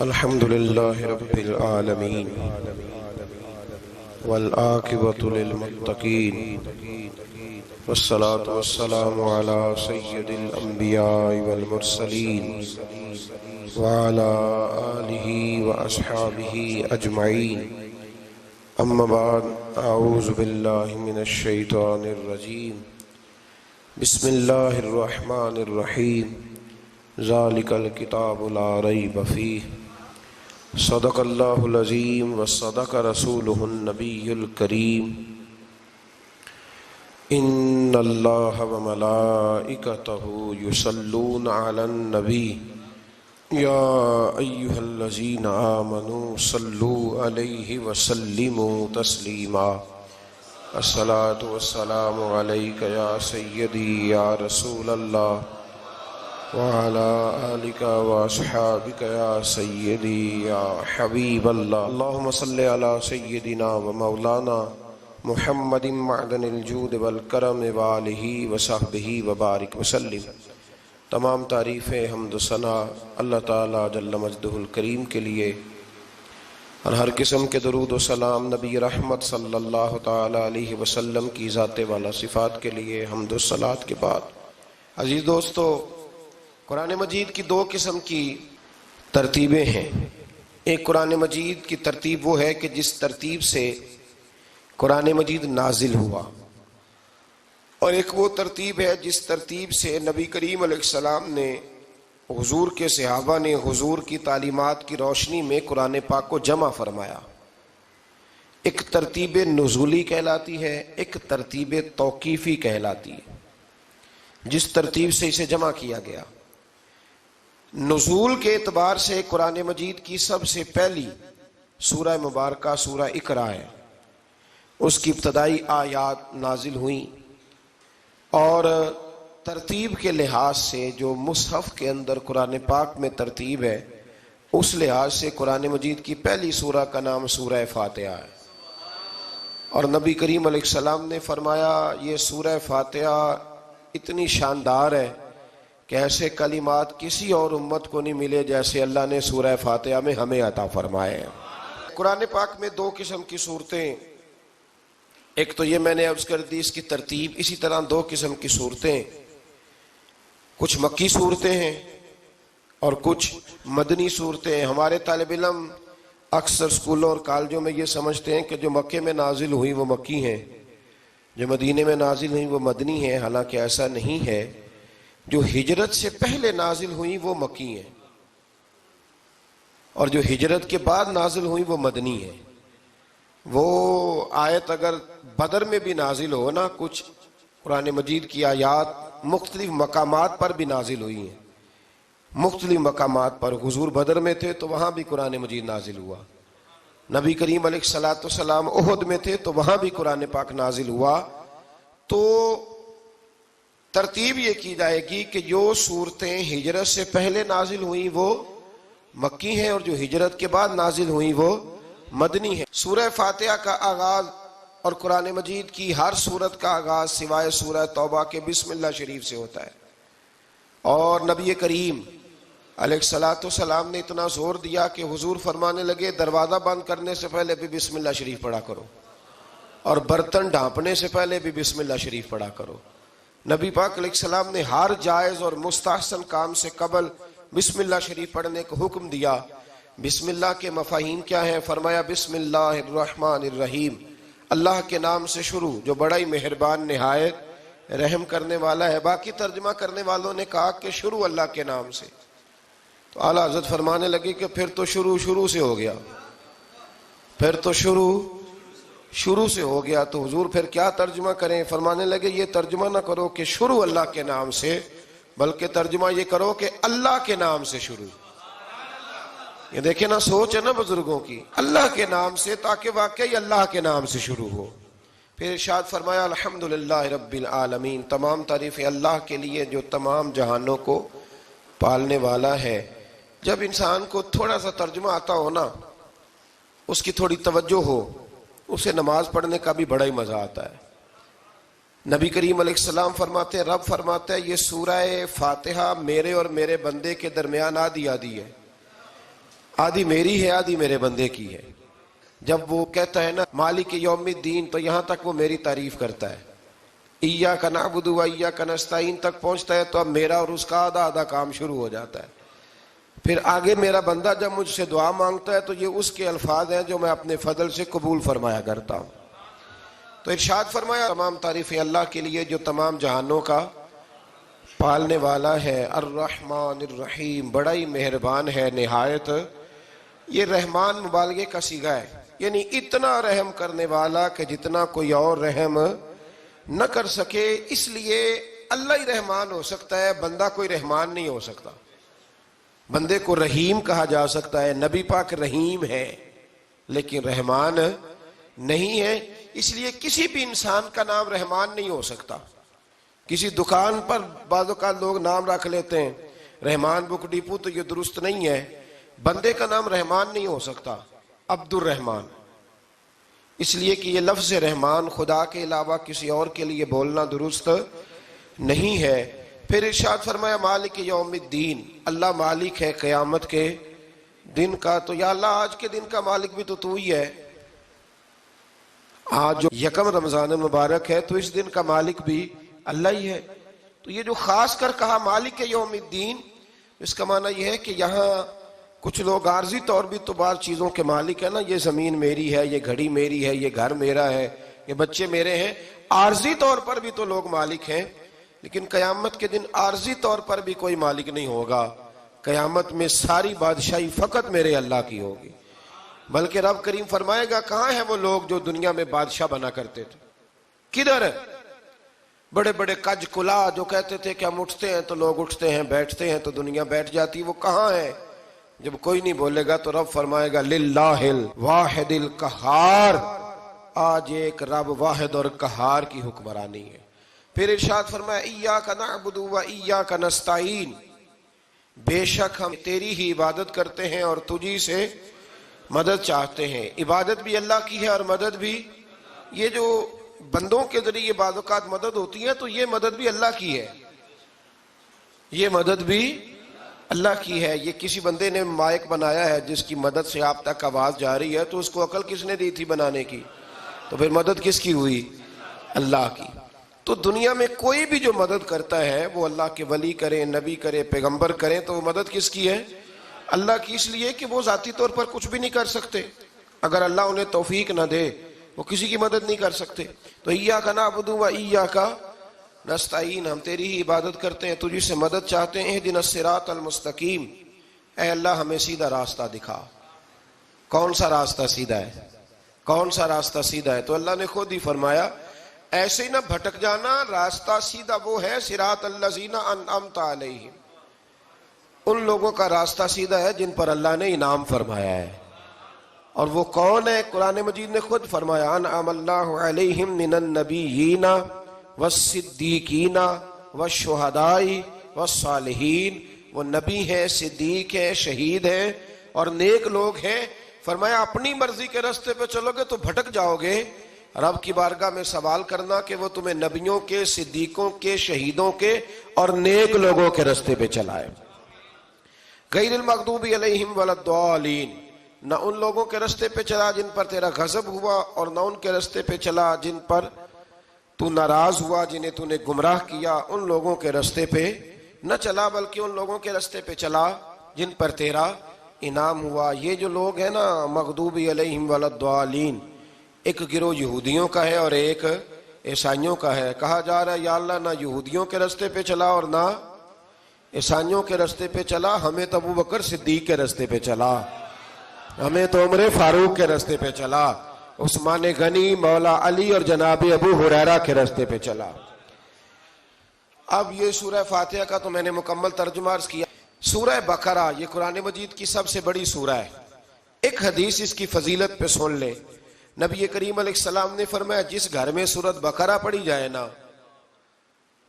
الحمد لله رب العالمين والعاقبة للمتقين والصلاة والسلام على سيد الأنبياء والمرسلين وعلى آله وأصحابه أجمعين. أما بعد، أعوذ بالله من الشيطان الرجيم. بسم الله الرحمن الرحيم. ذلك الكتاب لا ريب فيه. صدق اللہ العظیم وصدق رسولہ النبی الکریم. ان اللہ وملائکتہ یصلون علی النبی یا ایہا الذین آمنوا صلوا علیہ وسلموا تسلیما. الصلاۃ والسلام علیک یا سیدی یا رسول اللہ وعلى آلك وأصحابك يا سيدي يا حبيب الله. اللهم صل على سيدنا ومولانا محمد معدن الجود والکرم وآلہ وصحبہ وبارک وسلم. تمام تعریفیں حمد و ثنا اللہ تعالیٰ جل مجدہ الکریم کے لیے، اور ہر قسم کے درود و سلام نبی رحمت صلی اللہ تعالیٰ علیہ وسلم کی ذات والا صفات کے لیے حمد و صلات کے بعد، عزیز دوستو، قرآن مجید کی دو قسم کی ترتیبیں ہیں. ایک قرآن مجید کی ترتیب وہ ہے کہ جس ترتیب سے قرآن مجید نازل ہوا، اور ایک وہ ترتیب ہے جس ترتیب سے نبی کریم علیہ السلام نے، حضور کے صحابہ نے حضور کی تعلیمات کی روشنی میں قرآن پاک کو جمع فرمایا. ایک ترتیب نزولی کہلاتی ہے، ایک ترتیب توقیفی کہلاتی ہے. جس ترتیب سے اسے جمع کیا گیا، نزول کے اعتبار سے قرآن مجید کی سب سے پہلی سورہ مبارکہ سورہ اقرا ہے. اس کی ابتدائی آیات نازل ہوئیں، اور ترتیب کے لحاظ سے جو مصحف کے اندر قرآن پاک میں ترتیب ہے، اس لحاظ سے قرآن مجید کی پہلی سورہ کا نام سورہ فاتحہ ہے. اور نبی کریم علیہ السلام نے فرمایا یہ سورہ فاتحہ اتنی شاندار ہے کہ ایسے کلمات کسی اور امت کو نہیں ملے جیسے اللہ نے سورہ فاتحہ میں ہمیں عطا فرمائے ہیں. قرآن پاک میں دو قسم کی صورتیں، ایک تو یہ میں نے عرض کر دی اس کی ترتیب، اسی طرح دو قسم کی صورتیں، کچھ مکی صورتیں ہیں اور کچھ مدنی صورتیں ہیں. ہمارے طالب علم اکثر اسکولوں اور کالجوں میں یہ سمجھتے ہیں کہ جو مکے میں نازل ہوئی وہ مکی ہیں، جو مدینے میں نازل ہوئی وہ مدنی ہیں. حالانکہ ایسا نہیں ہے. جو ہجرت سے پہلے نازل ہوئی وہ مکی ہیں، اور جو ہجرت کے بعد نازل ہوئی وہ مدنی ہیں. وہ آیت اگر بدر میں بھی نازل ہو نا، کچھ قرآن مجید کی آیات مختلف مقامات پر بھی نازل ہوئی ہیں. مختلف مقامات پر حضور بدر میں تھے تو وہاں بھی قرآن مجید نازل ہوا. نبی کریم علیہ الصلوۃ والسلام احد میں تھے تو وہاں بھی قرآن پاک نازل ہوا. تو ترتیب یہ کی جائے گی کہ جو صورتیں ہجرت سے پہلے نازل ہوئیں وہ مکی ہیں، اور جو ہجرت کے بعد نازل ہوئیں وہ مدنی ہیں. سورہ فاتحہ کا آغاز اور قرآن مجید کی ہر سورت کا آغاز سوائے سورہ توبہ کے بسم اللہ شریف سے ہوتا ہے. اور نبی کریم علیہ الصلوۃ والسلام نے اتنا زور دیا کہ حضور فرمانے لگے دروازہ بند کرنے سے پہلے بھی بسم اللہ شریف پڑھا کرو، اور برتن ڈھانپنے سے پہلے بھی بسم اللہ شریف پڑھا کرو. نبی پاک علیہ السلام نے ہر جائز اور مستحسن کام سے قبل بسم اللہ شریف پڑھنے کا حکم دیا. بسم اللہ کے مفاہیم کیا ہیں؟ فرمایا بسم اللہ الرحمن الرحیم، اللہ کے نام سے شروع جو بڑا ہی مہربان نہایت رحم کرنے والا ہے. باقی ترجمہ کرنے والوں نے کہا کہ شروع اللہ کے نام سے، تو اعلیٰ حضرت فرمانے لگے کہ پھر تو شروع سے ہو گیا، پھر تو شروع سے ہو گیا. تو حضور پھر کیا ترجمہ کریں؟ فرمانے لگے یہ ترجمہ نہ کرو کہ شروع اللہ کے نام سے، بلکہ ترجمہ یہ کرو کہ اللہ کے نام سے شروع. یہ دیکھیں نا، سوچ ہے نا بزرگوں کی، اللہ کے نام سے، تاکہ واقعی اللہ کے نام سے شروع ہو. پھر ارشاد فرمایا الحمدللہ رب العالمین، تمام تعریفیں اللہ کے لیے جو تمام جہانوں کو پالنے والا ہے. جب انسان کو تھوڑا سا ترجمہ آتا ہو نا، اس کی تھوڑی توجہ ہو، اسے نماز پڑھنے کا بھی بڑا ہی مزہ آتا ہے. نبی کریم علیہ السلام فرماتے ہیں، رب فرماتا ہے یہ سورہ فاتحہ میرے اور میرے بندے کے درمیان آدھی آدھی ہے. آدھی میری ہے آدھی میرے بندے کی ہے. جب وہ کہتا ہے نا مالک یوم الدین تو یہاں تک وہ میری تعریف کرتا ہے. ایاک نعبد و ایاک نستعین تک پہنچتا ہے تو اب میرا اور اس کا آدھا آدھا کام شروع ہو جاتا ہے. پھر آگے میرا بندہ جب مجھ سے دعا مانگتا ہے تو یہ اس کے الفاظ ہیں جو میں اپنے فضل سے قبول فرمایا کرتا ہوں. تو ارشاد فرمایا تمام تعریفیں اللہ کے لیے جو تمام جہانوں کا پالنے والا ہے. الرحمن الرحیم، بڑا ہی مہربان ہے نہایت. یہ رحمان مبالغے کا صیغہ ہے، یعنی اتنا رحم کرنے والا کہ جتنا کوئی اور رحم نہ کر سکے. اس لیے اللہ ہی رحمان ہو سکتا ہے، بندہ کوئی رحمان نہیں ہو سکتا. بندے کو رحیم کہا جا سکتا ہے، نبی پاک رحیم ہے لیکن رحمان نہیں ہے. اس لیے کسی بھی انسان کا نام رحمان نہیں ہو سکتا. کسی دکان پر بعض اوقات لوگ نام رکھ لیتے ہیں رحمان بک ڈپو، تو یہ درست نہیں ہے. بندے کا نام رحمان نہیں ہو سکتا، عبد الرحمان. اس لیے کہ یہ لفظ رحمان خدا کے علاوہ کسی اور کے لیے بولنا درست نہیں ہے. پھر ارشاد فرمایا مالک یوم الدین، اللہ مالک ہے قیامت کے دن کا. تو یا اللہ آج کے دن کا مالک بھی تو ہی ہے. آج جو یکم رمضان مبارک ہے تو اس دن کا مالک بھی اللہ ہی ہے. تو یہ جو خاص کر کہا مالک یوم الدین، اس کا معنی یہ ہے کہ یہاں کچھ لوگ عارضی طور بھی تو بعض چیزوں کے مالک ہیں نا. یہ زمین میری ہے، یہ گھڑی میری ہے، یہ گھر میرا ہے، یہ بچے میرے ہیں. عارضی طور پر بھی تو لوگ مالک ہیں، لیکن قیامت کے دن عارضی طور پر بھی کوئی مالک نہیں ہوگا. قیامت میں ساری بادشاہی فقط میرے اللہ کی ہوگی. بلکہ رب کریم فرمائے گا کہاں ہیں وہ لوگ جو دنیا میں بادشاہ بنا کرتے تھے؟ کدھر ہے؟ بڑے بڑے کج کلا جو کہتے تھے کہ ہم اٹھتے ہیں تو لوگ اٹھتے ہیں، بیٹھتے ہیں تو دنیا بیٹھ جاتی، وہ کہاں ہے؟ جب کوئی نہیں بولے گا تو رب فرمائے گا للہ الواحد القہار، آج ایک رب واحد اور قہار کی حکمرانی ہے. پھر ارشاد فرمایا ایاک نعبد و ایاک نستعین، بے شک ہم تیری ہی عبادت کرتے ہیں اور تجھی سے مدد چاہتے ہیں. عبادت بھی اللہ کی ہے اور مدد بھی. یہ جو بندوں کے ذریعے بعض اوقات مدد ہوتی ہے تو یہ مدد بھی اللہ کی ہے، یہ مدد بھی اللہ کی ہے. یہ کسی بندے نے مائک بنایا ہے جس کی مدد سے آپ تک آواز جا رہی ہے، تو اس کو عقل کس نے دی تھی بنانے کی؟ تو پھر مدد کس کی ہوئی؟ اللہ کی. تو دنیا میں کوئی بھی جو مدد کرتا ہے وہ اللہ کے ولی کریں، نبی کرے، پیغمبر کریں، تو وہ مدد کس کی ہے؟ اللہ کی. اس لیے کہ وہ ذاتی طور پر کچھ بھی نہیں کر سکتے. اگر اللہ انہیں توفیق نہ دے وہ کسی کی مدد نہیں کر سکتے. تو ایاک نعبد و ایاک نستعین، ہم تیری ہی عبادت کرتے ہیں، تجھی سے مدد چاہتے ہیں. اہدنا الصراط المستقیم، اے اللہ ہمیں سیدھا راستہ دکھا. کون سا راستہ سیدھا ہے؟ کون سا راستہ سیدھا ہے؟ تو اللہ نے خود ہی فرمایا ایسے ہی نہ بھٹک جانا، راستہ سیدھا وہ ہے صراط الذین انعمت علیہم، ان لوگوں کا راستہ سیدھا ہے جن پر اللہ نے انعام فرمایا ہے. اور وہ کون ہے؟ قرآن مجید نے خود فرمایا انعم اللہ علیہم من النبیین والصدیقین والشہداء والصالحین. وہ نبی ہیں، صدیق ہیں، شہید ہیں اور نیک لوگ ہیں. فرمایا اپنی مرضی کے راستے پہ چلو گے تو بھٹک جاؤ گے. رب کی بارگاہ میں سوال کرنا کہ وہ تمہیں نبیوں کے، صدیقوں کے، شہیدوں کے اور نیک لوگوں کے راستے پہ چلائے. غیر المغضوب علیہم ولا الضالین، نہ ان لوگوں کے راستے پہ چلا جن پر تیرا غضب ہوا، اور نہ ان کے راستے پہ چلا جن پر تو ناراض ہوا، جنہیں تو نے گمراہ کیا. ان لوگوں کے راستے پہ نہ چلا بلکہ ان لوگوں کے راستے پہ چلا جن پر تیرا انعام ہوا. یہ جو لوگ ہیں نا مغضوب علیہم ولا الضالین، ایک گروہ یہودیوں کا ہے اور ایک عیسائیوں کا ہے. کہا جا رہا ہے یا اللہ نہ یہودیوں کے راستے پہ چلا اور نہ عیسائیوں کے راستے پہ چلا، ہمیں تو ابو بکر صدیق کے راستے پہ چلا، ہمیں تو عمر فاروق کے راستے پہ چلا، عثمان غنی، مولا علی اور جناب ابو ہریرہ کے راستے پہ چلا. اب یہ سورہ فاتحہ کا تو میں نے مکمل ترجمہ عرض کیا. سورہ بقرہ یہ قرآن مجید کی سب سے بڑی سورہ ہے. ایک حدیث اس کی فضیلت پہ سن لے. نبی کریم علیہ السلام نے فرمایا جس گھر میں سورۃ بقرہ پڑھی جائے نا،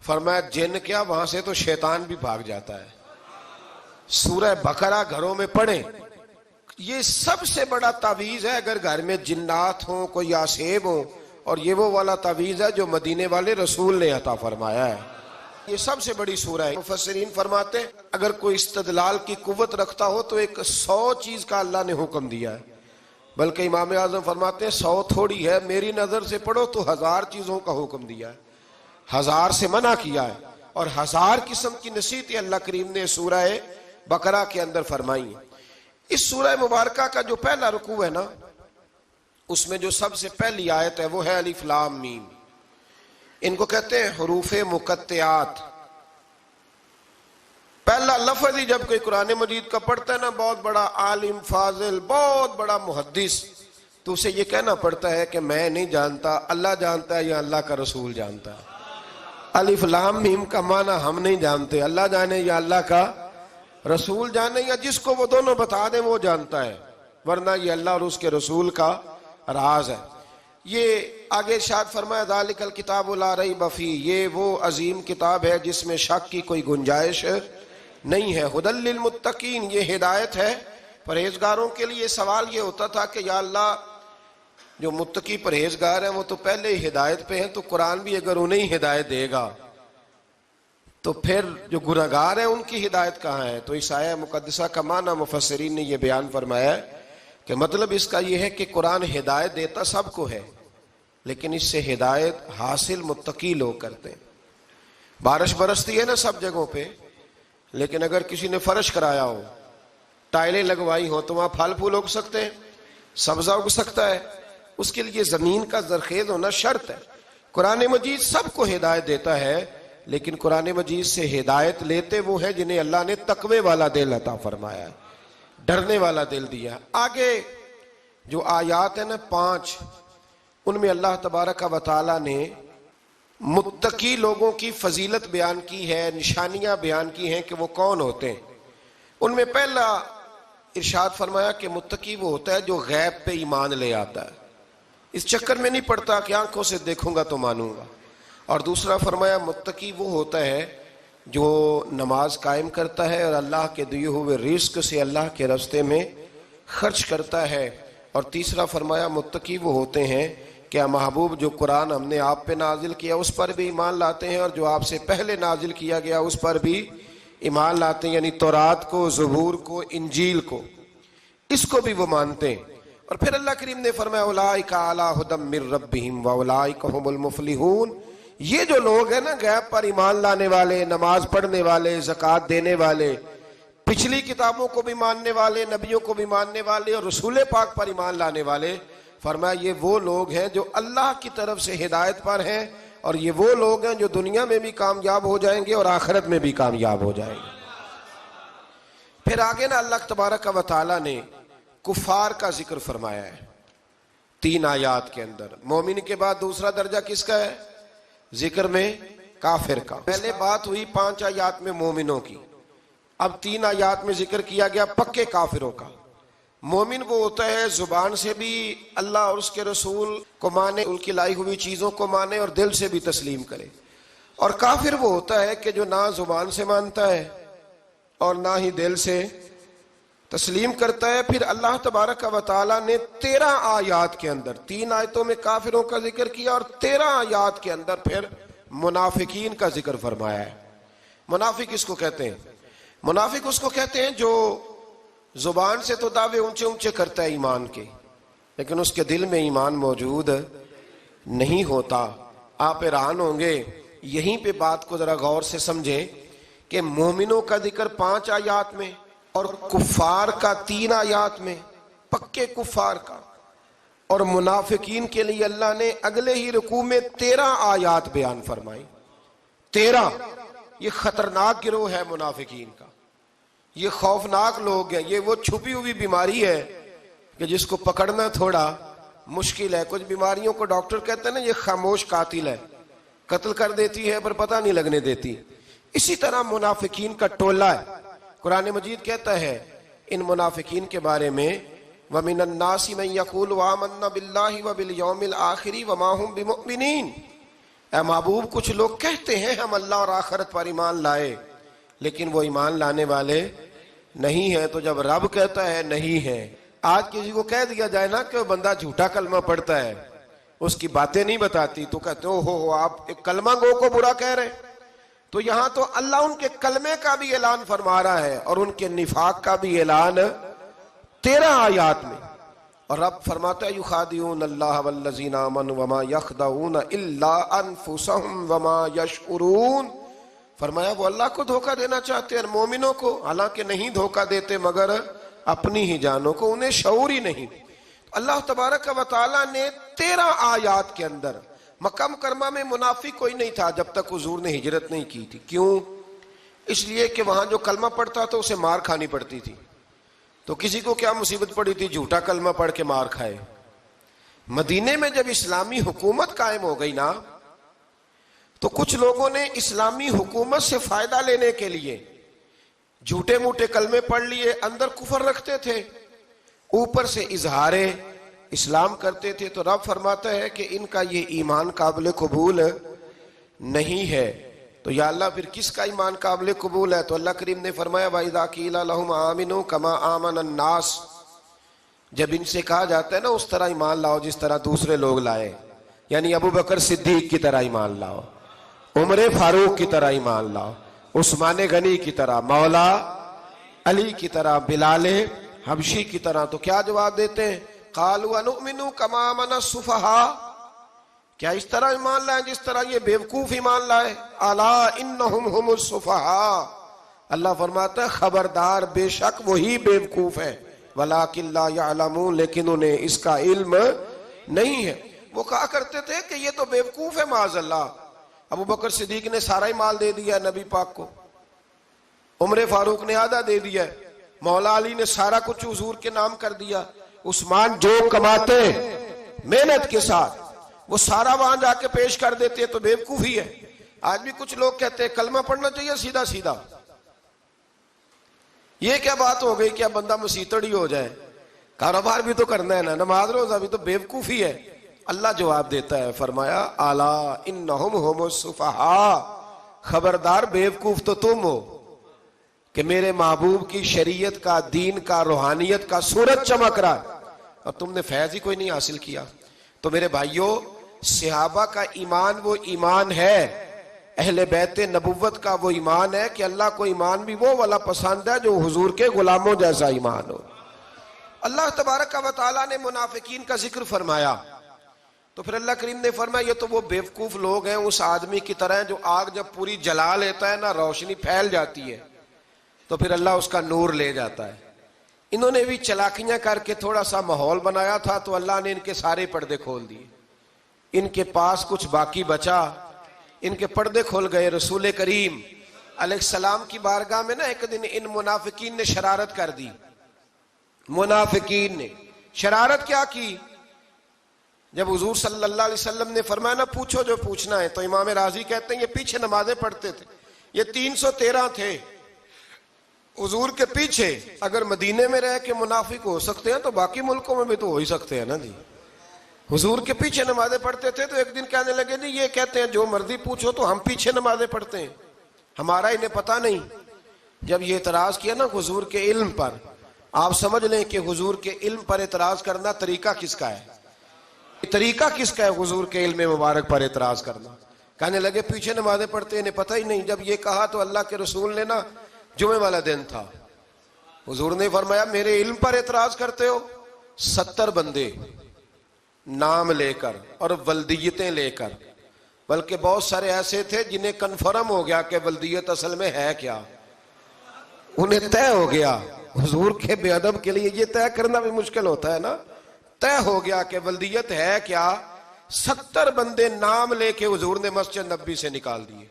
فرمایا جن کیا وہاں سے تو شیطان بھی بھاگ جاتا ہے. سورہ بقرہ گھروں میں پڑھیں، یہ سب سے بڑا تعویذ ہے. اگر گھر میں جنات ہوں، کوئی آسیب ہوں، اور یہ وہ والا تعویذ ہے جو مدینے والے رسول نے عطا فرمایا ہے. یہ سب سے بڑی سورہ ہے. مفسرین فرماتے ہیں اگر کوئی استدلال کی قوت رکھتا ہو تو ایک 100 چیز کا اللہ نے حکم دیا ہے، بلکہ امام اعظم فرماتے ہیں 100 تھوڑی ہے، میری نظر سے پڑھو تو 1000 چیزوں کا حکم دیا ہے، 1000 سے منع کیا ہے، اور 1000 قسم کی نصیحتیں اللہ کریم نے سورہ بقرہ کے اندر فرمائی ہیں. اس سورہ مبارکہ کا جو پہلا رکوع ہے نا، اس میں جو سب سے پہلی آیت ہے وہ ہے الف لام میم. ان کو کہتے ہیں حروف مقطعات. پہلا لفظ ہی جب کوئی قرآن مجید کا پڑھتا ہے نا، بہت بڑا عالم فاضل، بہت بڑا محدث، تو اسے یہ کہنا پڑتا ہے کہ میں نہیں جانتا، اللہ جانتا ہے یا اللہ کا رسول جانتا ہے. الف لام میم کا معنی ہم نہیں جانتے، اللہ جانے یا اللہ کا رسول جانے، یا جس کو وہ دونوں بتا دیں وہ جانتا ہے، ورنہ یہ اللہ اور اس کے رسول کا راز ہے. یہ آگے ارشاد فرمایا ذالک الکتاب لا ریب فیہ، یہ وہ عظیم کتاب ہے جس میں شک کی کوئی گنجائش نہیں ہے. ھدی للمتقین، یہ ہدایت ہے پرہیزگاروں کے لیے. سوال یہ ہوتا تھا کہ یا اللہ جو متقی پرہیزگار ہیں وہ تو پہلے ہی ہدایت پہ ہیں، تو قرآن بھی اگر انہیں ہدایت دے گا تو پھر جو گناہگار ہیں ان کی ہدایت کہاں ہے؟ تو اس آیہ مقدسہ کا معنی مفسرین نے یہ بیان فرمایا ہے کہ مطلب اس کا یہ ہے کہ قرآن ہدایت دیتا سب کو ہے، لیکن اس سے ہدایت حاصل متقی لوگ کرتے ہیں. بارش برستی ہے نا سب جگہوں پہ، لیکن اگر کسی نے فرش کرایا ہو، ٹائلیں لگوائی ہو، تو وہاں پھل پھول اگ سکتے ہیں، سبزہ اگ سکتا ہے. اس کے لیے زمین کا زرخیز ہونا شرط ہے. قرآن مجید سب کو ہدایت دیتا ہے، لیکن قرآن مجید سے ہدایت لیتے وہ ہیں جنہیں اللہ نے تقوی والا دل عطا فرمایا ہے، ڈرنے والا دل دیا. آگے جو آیات ہیں نا 5، ان میں اللہ تبارک و تعالی نے متقی لوگوں کی فضیلت بیان کی ہے، نشانیاں بیان کی ہیں کہ وہ کون ہوتے ہیں. ان میں پہلا ارشاد فرمایا کہ متقی وہ ہوتا ہے جو غیب پہ ایمان لے آتا ہے، اس چکر میں نہیں پڑتا کہ آنکھوں سے دیکھوں گا تو مانوں گا. اور دوسرا فرمایا متقی وہ ہوتا ہے جو نماز قائم کرتا ہے اور اللہ کے دیے ہوئے رزق سے اللہ کے راستے میں خرچ کرتا ہے. اور تیسرا فرمایا متقی وہ ہوتے ہیں کہ محبوب جو قرآن ہم نے آپ پہ نازل کیا اس پر بھی ایمان لاتے ہیں، اور جو آپ سے پہلے نازل کیا گیا اس پر بھی ایمان لاتے ہیں، یعنی تورات کو، زبور کو، انجیل کو، اس کو بھی وہ مانتے ہیں. اور پھر اللہ کریم نے فرمایا اولئک علی ھدی من ربہم واولئک ھم المفلحون. یہ جو لوگ ہیں نا غیب پر ایمان لانے والے، نماز پڑھنے والے، زکوٰۃ دینے والے، پچھلی کتابوں کو بھی ماننے والے، نبیوں کو بھی ماننے والے، اور رسول پاک پر ایمان لانے والے، فرمایا یہ وہ لوگ ہیں جو اللہ کی طرف سے ہدایت پر ہیں، اور یہ وہ لوگ ہیں جو دنیا میں بھی کامیاب ہو جائیں گے اور آخرت میں بھی کامیاب ہو جائیں گے. پھر آگے نا اللہ تبارک و تعالی نے کفار کا ذکر فرمایا ہے 3 آیات کے اندر. مومن کے بعد دوسرا درجہ کس کا ہے ذکر میں؟ کافر کا. پہلے بات ہوئی 5 آیات میں مومنوں کی، اب 3 آیات میں ذکر کیا گیا پکے کافروں کا. مومن وہ ہوتا ہے زبان سے بھی اللہ اور اس کے رسول کو مانے، ان کی لائی ہوئی چیزوں کو مانے اور دل سے بھی تسلیم کرے. اور کافر وہ ہوتا ہے کہ جو نہ زبان سے مانتا ہے اور نہ ہی دل سے تسلیم کرتا ہے. پھر اللہ تبارک و تعالیٰ نے 13 آیات کے اندر 3 آیتوں میں کافروں کا ذکر کیا، اور 13 آیات کے اندر پھر منافقین کا ذکر فرمایا ہے. منافق اس کو کہتے ہیں، منافق اس کو کہتے ہیں جو زبان سے تو دعوے اونچے اونچے کرتا ہے ایمان کے، لیکن اس کے دل میں ایمان موجود نہیں ہوتا. آپ حیران ہوں گے، یہیں پہ بات کو ذرا غور سے سمجھیں کہ مومنوں کا ذکر 5 آیات میں اور کفار کا 3 آیات میں، پکے کفار کا. اور منافقین کے لیے اللہ نے اگلے ہی رکوع میں 13 آیات بیان فرمائی. 13. یہ خطرناک گروہ ہے منافقین کا، یہ خوفناک لوگ ہیں. یہ وہ چھپی ہوئی بیماری ہے کہ جس کو پکڑنا تھوڑا مشکل ہے. کچھ بیماریوں کو ڈاکٹر کہتے ہیں نا یہ خاموش قاتل ہے، قتل کر دیتی ہے پر پتہ نہیں لگنے دیتی. اسی طرح منافقین کا ٹولہ ہے. قرآن مجید کہتا ہے ان منافقین کے بارے میں وَمِنَ النَّاسِ مَن يَقُولُ آمَنَّا بِاللَّهِ وَبِالْيَوْمِ الْآخِرِ وَمَا هُمْ بِمُؤْمِنِينَ. اے محبوب کچھ لوگ کہتے ہیں ہم اللہ اور آخرت پر ایمان لائے، لیکن وہ ایمان لانے والے نہیں ہیں. تو جب رب کہتا ہے نہیں ہے، آج کسی کو کہہ دیا جائے نا کہ وہ بندہ جھوٹا کلمہ پڑھتا ہے، اس کی باتیں نہیں بتاتے، تو کہتے ہو آپ ایک کلمہ گو کو برا کہہ رہے ہیں. تو یہاں تو اللہ ان کے کلمے کا بھی اعلان فرما رہا ہے اور ان کے نفاق کا بھی اعلان 13 آیات میں. اور رب فرماتا ہے یخادعون اللہ والذین آمنوا وما یخدعون الا انفسهم وما یشعرون. فرمایا وہ اللہ کو دھوکہ دینا چاہتے ہیں مومنوں کو، حالانکہ نہیں دھوکہ دیتے مگر اپنی ہی جانوں کو، انہیں شعور ہی نہیں. اللہ تبارک و تعالیٰ نے 13 آیات کے اندر مکہ مکرمہ میں منافق کوئی نہیں تھا جب تک حضور نے ہجرت نہیں کی تھی. کیوں؟ اس لیے کہ وہاں جو کلمہ پڑھتا تھا اسے مار کھانی پڑتی تھی. تو کسی کو کیا مصیبت پڑی تھی جھوٹا کلمہ پڑھ کے مار کھائے. مدینے میں جب اسلامی حکومت قائم ہو گئی نا تو کچھ لوگوں نے اسلامی حکومت سے فائدہ لینے کے لیے جھوٹے موٹے کلمے پڑھ لیے، اندر کفر رکھتے تھے، اوپر سے اظہار اسلام کرتے تھے. تو رب فرماتا ہے کہ ان کا یہ ایمان قابل قبول نہیں ہے. تو یا اللہ پھر کس کا ایمان قابل قبول ہے؟ تو اللہ کریم نے فرمایا وَإِذَا قِيلَ لَهُمْ آمِنُوا كَمَا آمَنَ النَّاسُ، جب ان سے کہا جاتا ہے نا اس طرح ایمان لاؤ جس طرح دوسرے لوگ لائے، یعنی ابو بکر صدیق کی طرح ایمان لاؤ، عمر فاروق کی طرح ایمان لاؤ، عثمان غنی کی طرح، مولا علی کی طرح، بلال حبشی کی طرح. تو کیا جواب دیتے ہیں؟ قالوا انؤمن كما آمن السفهاء، کیا اس طرح ایمان لائیں جس طرح یہ بیوقوف ایمان لائے؟ الا انہم هم السفهاء، اللہ فرماتا ہے خبردار بے شک وہی بیوقوف ہے، ولکن لا يعلمون، لیکن انہیں اس کا علم نہیں ہے. وہ کہا کرتے تھے کہ یہ تو بیوقوف ہے معاذ اللہ. ابو بکر صدیق نے سارا ہی مال دے دیا نبی پاک کو، عمر فاروق نے آدھا دے دیا، مولا علی نے سارا کچھ حضور کے نام کر دیا، عثمان جو کماتے محنت کے ساتھ وہ سارا وہاں جا کے پیش کر دیتے، تو بیوقوفی ہے. آج بھی کچھ لوگ کہتے ہیں کلمہ پڑھنا چاہیے سیدھا سیدھا. یہ کیا بات ہو گئی کیا بندہ مسیتڑ ہی ہو جائے؟ کاروبار بھی تو کرنا ہے نا، نماز روزہ بھی، تو بیوقوفی ہے. اللہ جواب دیتا ہے، فرمایا الا انہم هم السفہاء، خبردار بیوقوف تو تم ہو کہ میرے محبوب کی شریعت کا، دین کا، روحانیت کا سورج چمک رہا ہے اور تم نے فیض ہی کوئی نہیں حاصل کیا. تو میرے بھائیوں، صحابہ کا ایمان وہ ایمان ہے، اہل بیت نبوت کا وہ ایمان ہے کہ اللہ کو ایمان بھی وہ والا پسند ہے جو حضور کے غلاموں جیسا ایمان ہو. اللہ تبارک و تعالیٰ نے منافقین کا ذکر فرمایا تو پھر اللہ کریم نے فرمایا یہ تو وہ بیوقوف لوگ ہیں اس آدمی کی طرح جو آگ جب پوری جلا لیتا ہے نا، روشنی پھیل جاتی ہے تو پھر اللہ اس کا نور لے جاتا ہے. انہوں نے بھی چلاکیاں کر کے تھوڑا سا ماحول بنایا تھا تو اللہ نے ان کے سارے پردے کھول دیے. ان کے پاس کچھ باقی بچا، ان کے پردے کھول گئے. رسول کریم علیہ السلام کی بارگاہ میں نا ایک دن ان منافقین نے شرارت کر دی. منافقین نے شرارت کیا کی؟ جب حضور صلی اللہ علیہ وسلم نے فرمایا نا پوچھو جو پوچھنا ہے، تو امام راضی کہتے ہیں یہ پیچھے نمازیں پڑھتے تھے، یہ 313 تھے حضور کے پیچھے. اگر مدینے میں رہ کے منافق ہو سکتے ہیں تو باقی ملکوں میں بھی تو ہو ہی سکتے ہیں نا جی. حضور کے پیچھے نمازیں پڑھتے تھے تو ایک دن کہنے لگے جی یہ کہتے ہیں جو مرضی پوچھو تو ہم پیچھے نمازیں پڑھتے ہیں، ہمارا انہیں پتہ نہیں. جب یہ اعتراض کیا نا حضور کے علم پر، آپ سمجھ لیں کہ حضور کے علم پر اعتراض کرنا طریقہ کس کا ہے؟ طریقہ کس کا ہے حضور کے علم مبارک پر اعتراض کرنا؟ کہنے لگے پیچھے نمازیں پڑھتے انہیں پتہ ہی نہیں. جب یہ کہا تو اللہ کے رسول نے نا، جمعے والا دن تھا، حضور نے فرمایا میرے علم پر اعتراض کرتے ہو؟ 70 بندے نام لے کر اور ولدیتیں لے کر، بلکہ بہت سارے ایسے تھے جنہیں کنفرم ہو گیا کہ ولدیت اصل میں ہے کیا، انہیں طے ہو گیا. حضور کے بے ادب کے لیے یہ طے کرنا بھی مشکل ہوتا ہے نا. طے ہو گیا کہ ولدیت ہے کیا. 70 بندے نام لے کے حضور نے مسجد نبوی سے نکال دیے.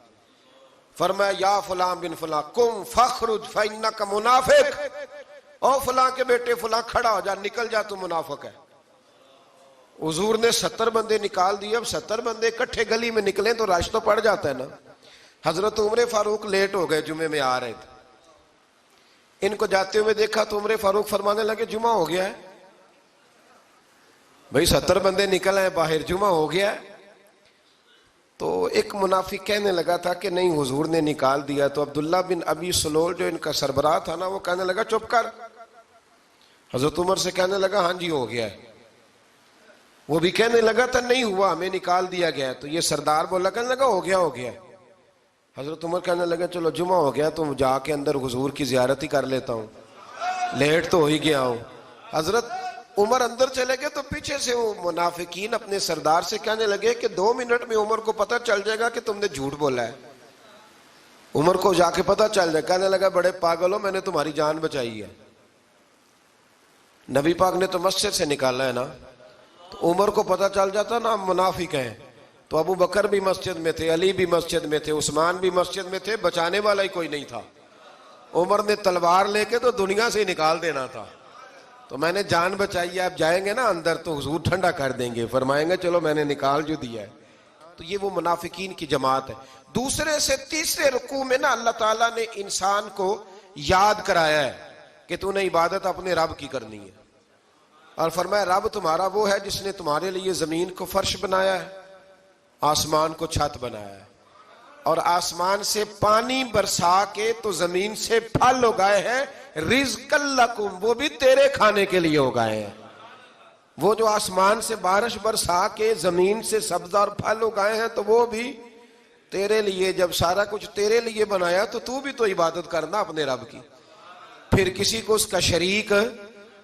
فرمایا یا فلاں بن فلاں قم فخرج فإنک منافق، او فلاں کے بیٹے فلاں کھڑا ہو جا، نکل جا، تو منافق ہے. حضور نے 70 بندے نکال دیے. اب 70 بندے اکٹھے گلی میں نکلیں تو رش تو پڑ جاتا ہے نا. حضرت عمر فاروق لیٹ ہو گئے، جمعے میں آ رہے تھے. ان کو جاتے ہوئے دیکھا تو عمر فاروق فرمانے لگے جمعہ ہو گیا ہے. بھئی 70 بندے نکل آئے باہر، جمعہ ہو گیا ہے. تو ایک منافق کہنے لگا تھا کہ نہیں حضور نے نکال دیا. تو عبداللہ بن ابی سلول جو ان کا سربراہ تھا نا، وہ کہنے لگا چپ کر. حضرت عمر سے کہنے لگا ہاں جی ہو گیا ہے. وہ بھی کہنے لگا تھا نہیں ہوا، ہمیں نکال دیا گیا. تو یہ سردار بولا، کہنے لگا ہو گیا ہو گیا. حضرت عمر کہنے لگے چلو جمعہ ہو گیا تو جا کے اندر حضور کی زیارت ہی کر لیتا ہوں، لیٹ تو ہو ہی گیا ہوں۔ حضرت عمر اندر چلے گئے تو پیچھے سے وہ منافقین اپنے سردار سے کہنے لگے کہ 2 منٹ میں عمر کو پتہ چل جائے گا کہ تم نے جھوٹ بولا ہے۔ عمر کو جا کے پتہ چل جائے، کہنے لگا بڑے پاگل ہو، میں نے تمہاری جان بچائی ہے، نبی پاک نے تو مسجد سے نکالا ہے نا۔ تو عمر کو پتہ چل جاتا نا منافق ہیں، تو ابو بکر بھی مسجد میں تھے، علی بھی مسجد میں تھے، عثمان بھی مسجد میں تھے، بچانے والا ہی کوئی نہیں تھا۔ عمر نے تلوار لے کے تو دنیا سے نکال دینا تھا، تو میں نے جان بچائی ہے، اب جائیں گے نا اندر تو حضور ٹھنڈا کر دیں گے، فرمائیں گے چلو میں نے نکال جو دیا ہے۔ تو یہ وہ منافقین کی جماعت ہے۔ دوسرے سے تیسرے رکوع میں نا اللہ تعالیٰ نے انسان کو یاد کرایا ہے کہ تو نے عبادت اپنے رب کی کرنی ہے، اور فرمایا رب تمہارا وہ ہے جس نے تمہارے لیے زمین کو فرش بنایا ہے، آسمان کو چھت بنایا ہے، اور آسمان سے پانی برسا کے تو زمین سے پھل اگائے ہیں، رزق لکم، وہ بھی تیرے کھانے کے لیے اگائے ہیں۔ وہ جو آسمان سے بارش برسا کے زمین سے سبز اور پھل اگائے ہیں تو وہ بھی تیرے لیے۔ جب سارا کچھ تیرے لیے بنایا تو بھی تو عبادت کرنا اپنے رب کی، پھر کسی کو اس کا شریک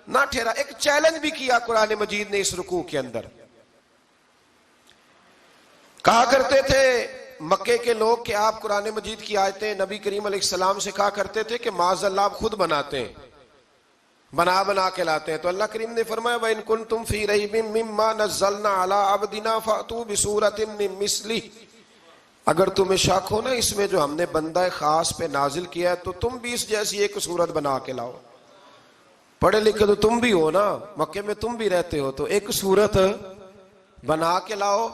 نہ ٹھہرا۔ ایک چیلنج بھی کیا قرآن مجید نے اس رکوع کے اندر۔ کہا کرتے تھے مکے کے لوگ کہ آپ قرآن مجید کی آیتیں نبی کریم علیہ السلام سے کہا کرتے تھے کہ معاذ اللہ آپ خود بناتے ہیں، بنا کے لاتے ہیں۔ تو اللہ کریم نے فرمایا وَإِن كُنتُمْ فِي رَيْبٍ مِّمَّا نَزَّلْنَا عَلَىٰ عَبْدِنَا فَأْتُوا بِسُورَةٍ مِّن مِّثْلِهِ، اگر تمہیں شک ہو نا اس میں جو ہم نے بندہ خاص پہ نازل کیا ہے تو تم بھی اس جیسی ایک صورت بنا کے لاؤ۔ پڑھے لکھے تو تم بھی ہو نا، مکے میں تم بھی رہتے ہو، تو ایک صورت بنا کے لاؤ۔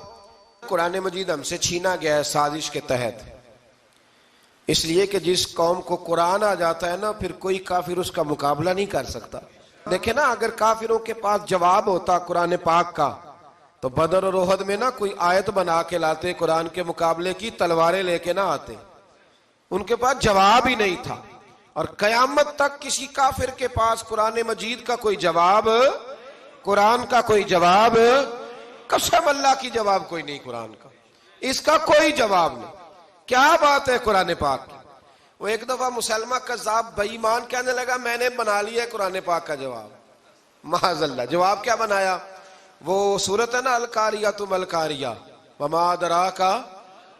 قرآن مجید ہم سے چھینا گیا ہے سازش کے تحت، اس لیے کہ جس قوم کو قرآن آ جاتا ہے نا پھر کوئی کافر اس کا مقابلہ نہیں کر سکتا۔ دیکھیں نا اگر کافروں کے پاس جواب ہوتا قرآن پاک کا تو بدر اور احد میں نا کوئی آیت بنا کے لاتے قرآن کے مقابلے کی، تلواریں لے کے نہ آتے، ان کے پاس جواب ہی نہیں تھا۔ اور قیامت تک کسی کافر کے پاس قرآن مجید کا کوئی جواب، قرآن کا کوئی جواب، قسم اللہ کی جواب کوئی نہیں، قرآن کا اس کا کوئی جواب نہیں۔ کیا بات ہے قرآن پاک کی۔ وہ ایک دفعہ مسلمہ کذاب بے ایمان کہنے لگا میں نے بنا لیا ہے قرآن پاک کا جواب، معاذ اللہ۔ جواب کیا بنایا؟ وہ سورت ہے نا القاریہ ملقاریہ وما ادراک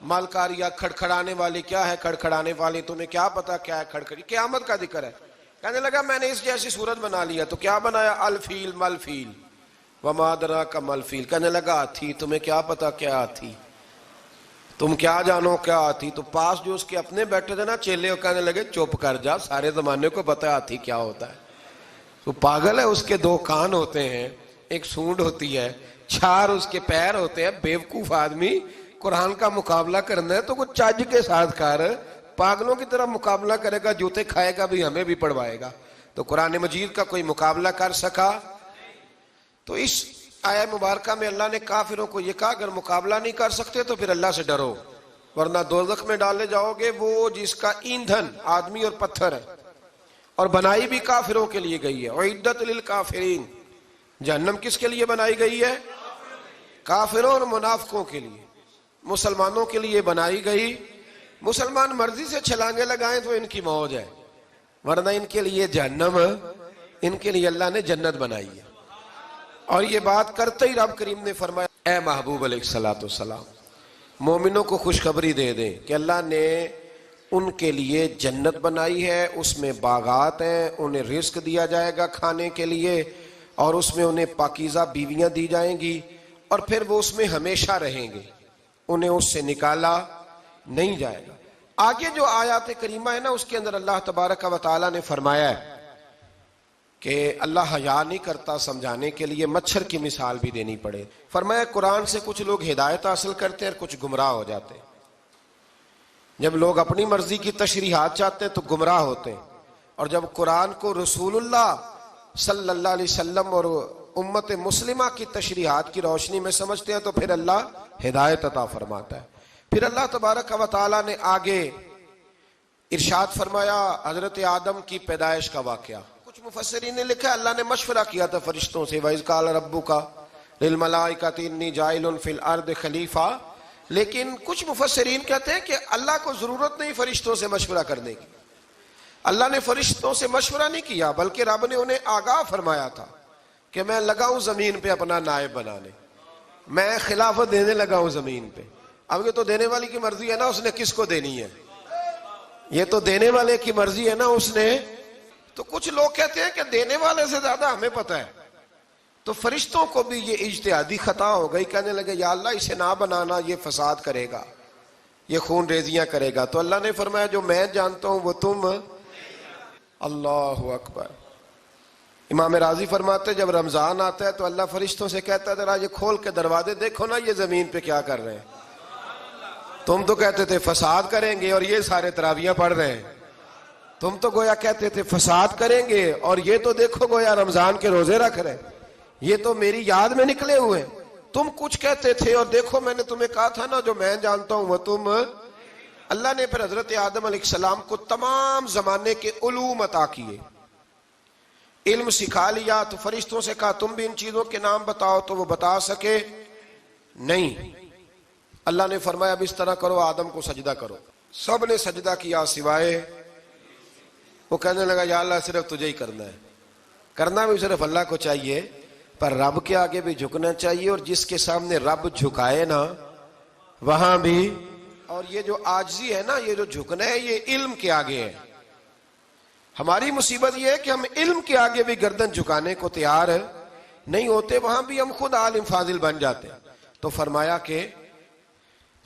ملقاریہ، کھڑکھڑانے والی کیا ہے، کھڑکھڑانے والی تمہیں کیا پتا کیا ہے کھڑکھڑی، قیامت کا ذکر ہے۔ کہنے لگا میں نے اس جیسی سورت بنا لیا، تو کیا بنایا؟ الفیل ملفیل وما ادراک ملفیل۔ کہنے لگا ہاتھی، تمہیں کیا پتا کیا ہاتھی، تم کیا جانو کیا ہاتھی۔ تو پاس جو اس کے اپنے بیٹھے تھے نا چیلے، وہ کہنے لگے چپ کر جا، سارے زمانے کو پتا ہے ہاتھی کیا ہوتا ہے۔ تو پاگل ہے، اس کے 2 کان ہوتے ہیں، ایک سونڈ ہوتی ہے، 4 اس کے پیر ہوتے ہیں۔ بیوقوف آدمی، قرآن کا مقابلہ کرنا ہے تو کچھ چج کے ساتھ کر، پاگلوں کی طرح مقابلہ کرے گا، جوتے کھائے گا بھی ہمیں بھی پڑھوائے گا۔ تو قرآن مجید کا کوئی مقابلہ کر سکا؟ تو اس آیہ مبارکہ میں اللہ نے کافروں کو یہ کہا اگر مقابلہ نہیں کر سکتے تو پھر اللہ سے ڈرو، ورنہ دوزخ میں ڈالے جاؤ گے، وہ جس کا ایندھن آدمی اور پتھر ہے، اور بنائی بھی کافروں کے لیے گئی ہے۔ اعدت للکافرین، جہنم کس کے لیے بنائی گئی ہے؟ کافروں اور منافقوں کے لیے۔ مسلمانوں کے لیے بنائی گئی، مسلمان مرضی سے چھلانگے لگائیں تو ان کی موج ہے، ورنہ ان کے لیے جہنم، ان کے لیے اللہ نے جنت بنائی ہے۔ اور یہ بات کرتے ہی رب کریم نے فرمایا اے محبوب علیہ السلام مومنوں کو خوشخبری دے دیں کہ اللہ نے ان کے لیے جنت بنائی ہے، اس میں باغات ہیں، انہیں رزق دیا جائے گا کھانے کے لیے، اور اس میں انہیں پاکیزہ بیویاں دی جائیں گی، اور پھر وہ اس میں ہمیشہ رہیں گے، انہیں اس سے نکالا نہیں جائے گا۔ آگے جو آیات کریمہ ہے نا اس کے اندر اللہ تبارک و تعالیٰ نے فرمایا ہے کہ اللہ حیا نہیں کرتا سمجھانے کے لیے مچھر کی مثال بھی دینی پڑے۔ فرمایا قرآن سے کچھ لوگ ہدایت حاصل کرتے ہیں اور کچھ گمراہ ہو جاتے ہیں۔ جب لوگ اپنی مرضی کی تشریحات چاہتے ہیں تو گمراہ ہوتے ہیں، اور جب قرآن کو رسول اللہ صلی اللہ علیہ وسلم اور امت مسلمہ کی تشریحات کی روشنی میں سمجھتے ہیں تو پھر اللہ ہدایت عطا فرماتا ہے۔ پھر اللہ تبارک و تعالیٰ نے آگے ارشاد فرمایا حضرت آدم کی پیدائش کا واقعہ۔ کچھ مفسرین نے لکھا اللہ نے مشورہ کیا تھا فرشتوں سے، وَإِذْ قَالَ رَبُّكَ لِلْمَلَائِكَةِ إِنِّي جَاعِلٌ فِي الْأَرْضِ خَلِيفَةً لیکن کچھ مفسرین کہتے ہیں کہ اللہ کو ضرورت نہیں فرشتوں سے مشورہ کرنے کی. اللہ نے فرشتوں سے مشورہ نہیں کیا، بلکہ رب نے انہیں آگاہ فرمایا تھا کہ میں لگا ہوں زمین پہ اپنا نائب بنانے، میں خلافت دینے لگا ہوں زمین پہ. اب یہ تو دینے والی کی مرضی ہے نا اس نے کس کو دینی ہے، یہ تو دینے والے کی مرضی ہے نا اس نے. تو کچھ لوگ کہتے ہیں کہ دینے والے سے زیادہ ہمیں پتہ ہے. تو فرشتوں کو بھی یہ اجتہادی خطا ہو گئی، کہنے لگے یا اللہ اسے نہ بنانا، یہ فساد کرے گا، یہ خون ریزیاں کرے گا. تو اللہ نے فرمایا جو میں جانتا ہوں وہ تم. اللہ اکبر. امام راضی فرماتے جب رمضان آتا ہے تو اللہ فرشتوں سے کہتا ہے ذرا یہ کھول کے دروازے دیکھو نا یہ زمین پہ کیا کر رہے ہیں. تم تو کہتے تھے فساد کریں گے اور یہ سارے تراویحاں پڑھ رہے ہیں. تم تو گویا کہتے تھے فساد کریں گے اور یہ تو دیکھو گویا رمضان کے روزے رکھ رہے ہیں، یہ تو میری یاد میں نکلے ہوئے. تم کچھ کہتے تھے اور دیکھو میں نے تمہیں کہا تھا نا جو میں جانتا ہوں وہ تم. اللہ نے پھر حضرت آدم علیہ السلام کو تمام زمانے کے علوم عطا کیے، علم سکھا لیا. تو فرشتوں سے کہا تم بھی ان چیزوں کے نام بتاؤ، تو وہ بتا سکے نہیں. اللہ نے فرمایا اب اس طرح کرو آدم کو سجدہ کرو. سب نے سجدہ کیا سوائے. وہ کہنے لگا یا اللہ صرف تجھے ہی کرنا ہے. کرنا بھی صرف اللہ کو چاہیے، پر رب کے آگے بھی جھکنا چاہیے، اور جس کے سامنے رب جھکائے نا وہاں بھی. اور یہ جو عاجزی ہے نا، یہ جو جھکنا ہے، یہ علم کے آگے ہے. ہماری مصیبت یہ ہے کہ ہم علم کے آگے بھی گردن جھکانے کو تیار نہیں ہوتے، وہاں بھی ہم خود عالم فاضل بن جاتے ہیں. تو فرمایا کہ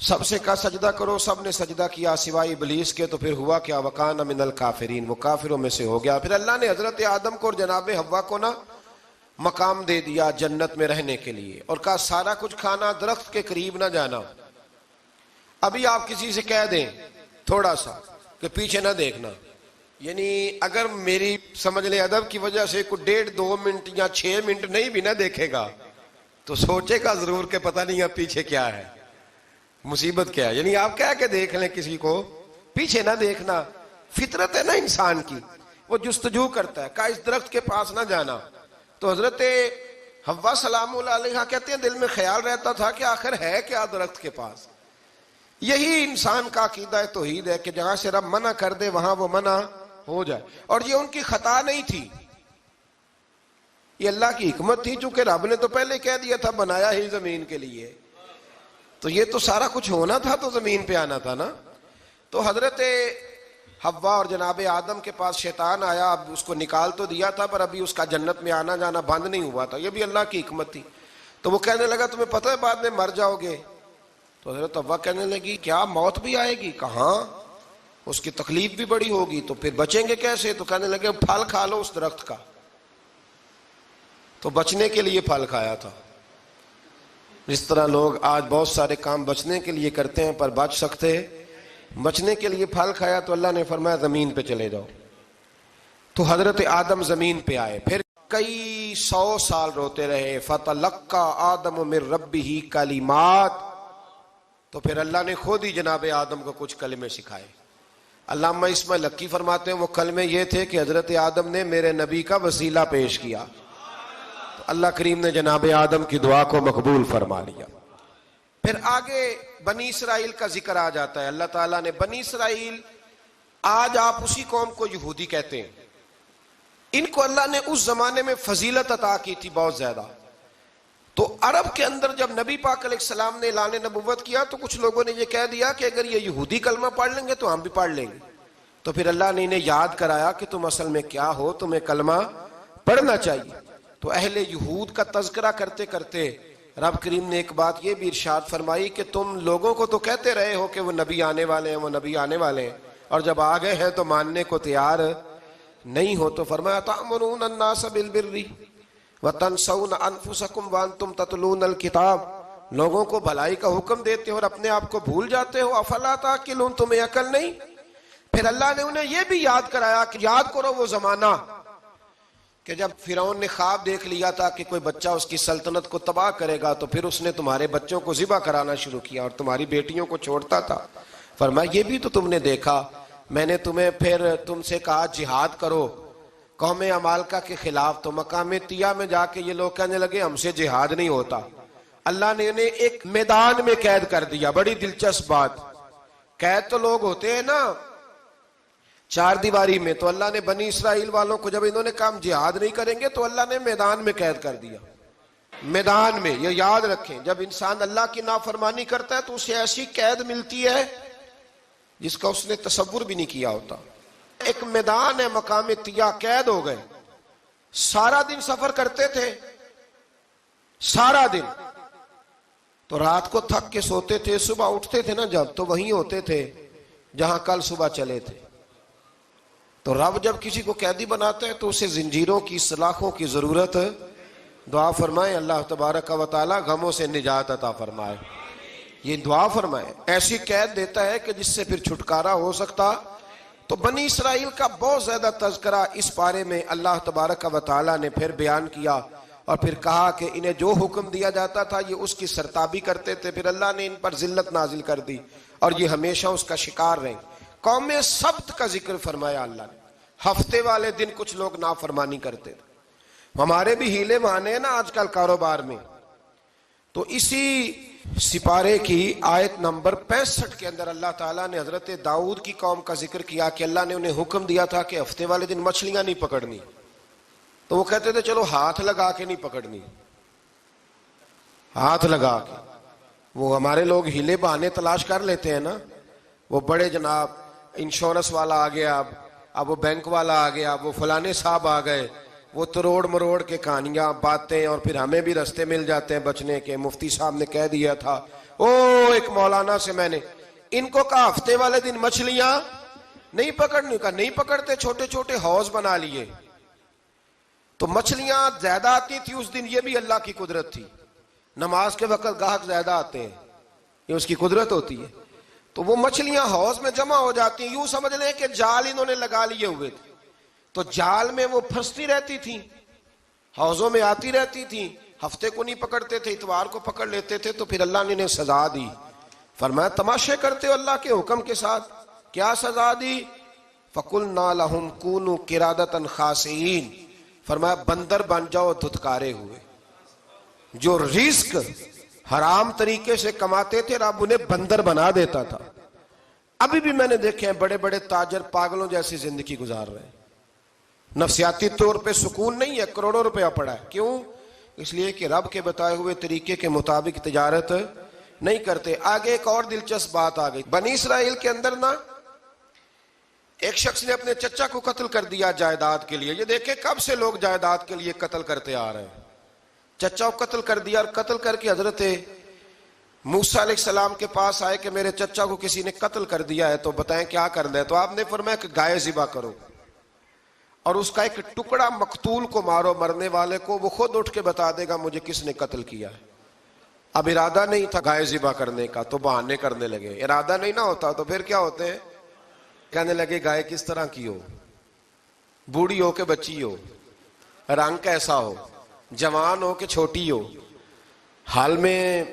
سب سے کہا سجدہ کرو، سب نے سجدہ کیا سوائے ابلیس کے. تو پھر ہوا کیا وکان من الکافرین، وہ کافروں میں سے ہو گیا. پھر اللہ نے حضرت آدم کو اور جناب حوا کو نا مقام دے دیا جنت میں رہنے کے لیے، اور کہا سارا کچھ کھانا، درخت کے قریب نہ جانا. ابھی آپ کسی سے کہہ دیں تھوڑا سا کہ پیچھے نہ دیکھنا، یعنی اگر میری سمجھ لیں ادب کی وجہ سے کوئی 1.5-2 منٹ یا 6 منٹ نہیں بھی نہ دیکھے گا تو سوچے گا ضرور کہ پتہ نہیں اب پیچھے کیا ہے، مصیبت کیا ہے. یعنی آپ کہہ کے دیکھ لیں کسی کو، پیچھے نہ دیکھنا. فطرت ہے نا انسان کی، وہ جستجو کرتا ہے. کہا اس درخت کے پاس نہ جانا. تو حضرت حوا سلام اللہ علیہ کہتے ہیں دل میں خیال رہتا تھا کہ آخر ہے کیا درخت کے پاس. یہی انسان کا عقیدہ توحید ہے کہ جہاں سے رب منع کر دے وہاں وہ منع ہو جائے. اور یہ ان کی خطا نہیں تھی، یہ اللہ کی حکمت تھی، چونکہ رب نے تو پہلے کہہ دیا تھا بنایا ہی زمین کے لیے، تو یہ تو سارا کچھ ہونا تھا تو زمین پہ آنا تھا نا. تو حضرت حوا اور جناب آدم کے پاس شیطان آیا. اب اس کو نکال تو دیا تھا پر ابھی اس کا جنت میں آنا جانا بند نہیں ہوا تھا، یہ بھی اللہ کی حکمت تھی. تو وہ کہنے لگا تمہیں پتہ ہے بعد میں مر جاؤ گے. تو حضرت حوا کہنے لگی کیا موت بھی آئے گی؟ کہاں، اس کی تکلیف بھی بڑی ہوگی، تو پھر بچیں گے کیسے؟ تو کہنے لگے پھل کھا لو اس درخت کا. تو بچنے کے لیے پھل کھایا تھا. جس طرح لوگ آج بہت سارے کام بچنے کے لیے کرتے ہیں پر بچ سکتے، بچنے کے لیے پھل کھایا. تو اللہ نے فرمایا زمین پہ چلے جاؤ. تو حضرت آدم زمین پہ آئے، پھر کئی 100 سال روتے رہے. فَتَلَقَّى آدَمُ مِن رَبِّهِ کلمات. تو پھر اللہ نے خود ہی جناب آدم کو کچھ کلمے سکھائے. علامہ اسماعیل لکی فرماتے ہیں وہ کلمے یہ تھے کہ حضرت آدم نے میرے نبی کا وسیلہ پیش کیا، تو اللہ کریم نے جناب آدم کی دعا کو مقبول فرما لیا. پھر آگے بنی اسرائیل کا ذکر آ جاتا ہے. اللہ تعالیٰ نے بنی اسرائیل، آج آپ اسی قوم کو یہودی کہتے ہیں، ان کو اللہ نے اس زمانے میں فضیلت عطا کی تھی بہت زیادہ. تو عرب کے اندر جب نبی پاک علیہ السلام نے اعلان نبوت کیا تو کچھ لوگوں نے یہ کہہ دیا کہ اگر یہ یہودی کلمہ پڑھ لیں گے تو ہم بھی پڑھ لیں گے. تو پھر اللہ نے انہیں یاد کرایا کہ تم اصل میں کیا ہو، تمہیں کلمہ پڑھنا چاہیے. تو اہل یہود کا تذکرہ کرتے کرتے رب کریم نے ایک بات یہ بھی ارشاد فرمائی کہ تم لوگوں کو تو کہتے رہے ہو کہ وہ نبی آنے والے ہیں، وہ نبی آنے والے ہیں، اور جب آ گئے ہیں تو ماننے کو تیار نہیں ہو. تو فرمایا تأمرون الناس بالبر وتنسون انفسکم وانتم تتلون الکتاب، لوگوں کو بھلائی کا حکم دیتے ہو اور اپنے آپ کو بھول جاتے ہو. افلا تعقلون، تمہیں عقل نہیں؟ پھر اللہ نے انہیں یہ بھی یاد کرایا کہ یاد کرو وہ زمانہ کہ جب فرعون نے خواب دیکھ لیا تھا کہ کوئی بچہ اس کی سلطنت کو تباہ کرے گا، تو پھر اس نے تمہارے بچوں کو ذبح کرانا شروع کیا اور تمہاری بیٹیوں کو چھوڑتا تھا. فرمایا یہ بھی تو تم نے دیکھا، میں نے تمہیں پھر تم سے کہا جہاد کرو قوم عمالقہ کے خلاف، تو مقام طیہ میں جا کے یہ لوگ کہنے لگے ہم سے جہاد نہیں ہوتا. اللہ نے انہیں ایک میدان میں قید کر دیا. بڑی دلچسپ بات. قید تو لوگ ہوتے ہیں نا چار دیواری میں, تو اللہ نے بنی اسرائیل والوں کو جب انہوں نے کہا جہاد نہیں کریں گے تو اللہ نے میدان میں قید کر دیا. میدان میں. یہ یاد رکھیں, جب انسان اللہ کی نافرمانی کرتا ہے تو اسے ایسی قید ملتی ہے جس کا اس نے تصور بھی نہیں کیا ہوتا. ایک میدان ہے مقام طیہ, قید ہو گئے. سارا دن سفر کرتے تھے, سارا دن. تو رات کو تھک کے سوتے تھے, صبح اٹھتے تھے نا جب, تو وہیں ہوتے تھے جہاں کل صبح چلے تھے. تو رب جب کسی کو قیدی بناتا ہے تو اسے زنجیروں کی, سلاخوں کی ضرورت. دعا فرمائے اللہ تبارک و تعالی غموں سے نجات عطا فرمائے. یہ دعا فرمائے. ایسی قید دیتا ہے کہ جس سے پھر چھٹکارا ہو سکتا. تو بنی اسرائیل کا بہت زیادہ تذکرہ اس پارے میں اللہ تبارک و تعالی نے پھر بیان کیا, اور پھر کہا کہ انہیں جو حکم دیا جاتا تھا یہ اس کی سرتابی کرتے تھے. پھر اللہ نے ان پر ذلت نازل کر دی اور یہ ہمیشہ اس کا شکار رہے. قوم سبت کا ذکر فرمایا اللہ نے. ہفتے والے دن کچھ لوگ نافرمانی کرتے تھے. ہمارے بھی ہیلے بہانے ہیں نا آج کل کاروبار میں. تو اسی سپارے کی آیت نمبر 65 کے اندر اللہ تعالیٰ نے حضرت داؤد کی قوم کا ذکر کیا کہ اللہ نے انہیں حکم دیا تھا کہ ہفتے والے دن مچھلیاں نہیں پکڑنی. تو وہ کہتے تھے چلو ہاتھ لگا کے نہیں پکڑنی, ہاتھ لگا کے. وہ ہمارے لوگ ہیلے بہانے تلاش کر لیتے ہیں نا. وہ بڑے جناب انشورنس والا آ گیا, اب وہ بینک والا آ گیا, وہ فلانے صاحب آ گئے, وہ تروڑ مروڑ کے کہانیاں باتیں, اور پھر ہمیں بھی رستے مل جاتے ہیں بچنے کے. مفتی صاحب نے کہہ دیا تھا, ایک مولانا سے میں نے ان کو کہا ہفتے والے دن مچھلیاں نہیں پکڑنی. کا نہیں پکڑتے, چھوٹے چھوٹے حوض بنا لیے. تو مچھلیاں زیادہ آتی تھی اس دن, یہ بھی اللہ کی قدرت تھی. نماز کے وقت گاہک زیادہ آتے ہیں, یہ اس کی قدرت ہوتی ہے. تو وہ مچھلیاں حوض میں جمع ہو جاتی ہیں. یوں سمجھ لیں کہ جال انہوں نے لگا لیے ہوئے تھے, تو جال میں وہ پھنستی رہتی تھی, حوضوں میں آتی رہتی تھی. ہفتے کو نہیں پکڑتے تھے, اتوار کو پکڑ لیتے تھے. تو پھر اللہ نے انہیں سزا دی. فرمایا تماشے کرتے ہو اللہ کے حکم کے ساتھ. کیا سزا دی؟ فَقُلْنَا لَهُمْ كُونُوا قِرَادَةً خَاسِئِينَ. فرمایا بندر بن جاؤ دھتکارے ہوئے. جو رزق حرام طریقے سے کماتے تھے رب انہیں بندر بنا دیتا تھا. ابھی بھی میں نے دیکھے ہیں بڑے بڑے تاجر پاگلوں جیسی زندگی گزار رہے ہیں. نفسیاتی طور پہ سکون نہیں ہے, کروڑوں روپیہ پڑا ہے. کیوں؟ اس لیے کہ رب کے بتائے ہوئے طریقے کے مطابق تجارت نہیں کرتے. آگے ایک اور دلچسپ بات آ گئی. بنی اسرائیل کے اندر نا ایک شخص نے اپنے چچا کو قتل کر دیا جائیداد کے لیے. یہ دیکھیں کب سے لوگ جائیداد کے لیے قتل کرتے آ رہے ہیں. چچا کو قتل کر دیا, اور قتل کر کے حضرت موسیٰ علیہ السلام کے پاس آئے کہ میرے چچا کو کسی نے قتل کر دیا ہے, تو بتائیں کیا کرنا ہے. تو آپ نے فرمایا کہ گائے ذبح کرو, اور اس کا ایک ٹکڑا مقتول کو مارو, مرنے والے کو. وہ خود اٹھ کے بتا دے گا مجھے کس نے قتل کیا ہے. اب ارادہ نہیں تھا گائے ذبح کرنے کا, تو بہانے کرنے لگے. ارادہ نہیں نہ ہوتا تو پھر کیا ہوتے ہیں, کہنے لگے گائے کس طرح کی ہو, بوڑھی ہو کہ بچی ہو, رنگ کیسا ہو, جوان ہو کہ چھوٹی ہو, حال میں